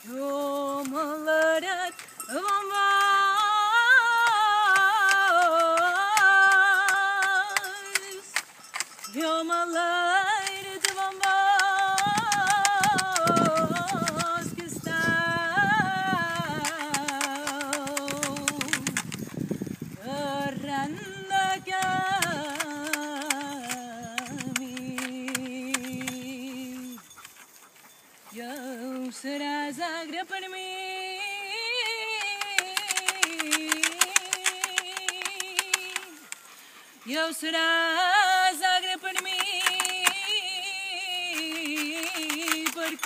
Yomalat vambaz Yomalat vambaz Kistau Randa kami Eu será Zagreb para mim Eu será Zagreb para mim Per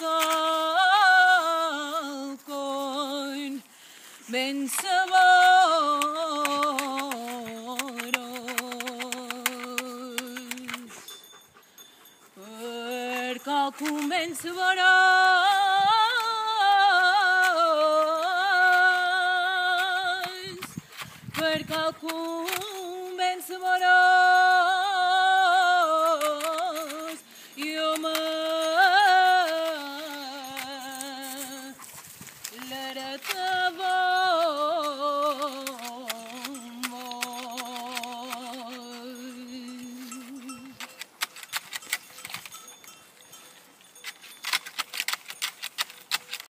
qualcun ben saborós Per qualcun ben saborós Per qualcun ben saborós